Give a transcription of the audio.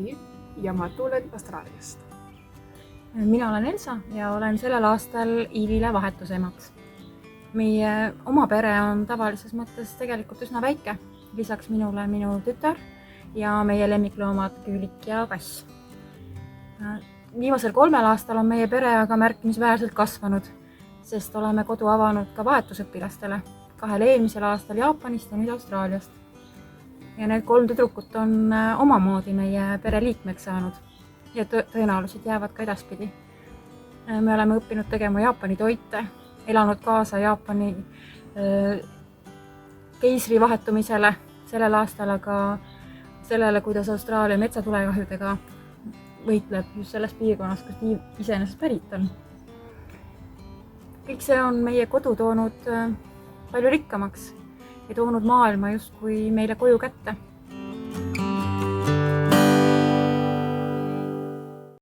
Sofi ja ma tulen Austraaliast. Mina olen Elsa ja olen sellel aastal Iivile vahetusemaks. Meie oma pere on tavalises mõttes tegelikult üsna väike. Lisaks minule minu tütar ja meie lemmikloomad Küülik ja Kass. Viimasel 3 aastal on meie pere aga märkimisväärselt kasvanud, sest oleme kodu avanud ka vahetusõpilastele 2 eelmisel aastal Jaapanist ja nüüd Austraaliast. Ja need 3 tüdrukut on omamoodi meie pere liikmeks saanud ja tõenäoliselt jäävad ka edaspidi. Me oleme õppinud tegema Jaapani toite, elanud kaasa Jaapani keisri vahetumisele sellel aastal, aga sellele, kuidas Austraalia metsatulekahjudega võitleb just selles piirkonnas, kus Iiv iseenesest pärit on. Kõik see on meie kodu toonud palju rikkamaks ja toonud maailma justkui meile koju kätte.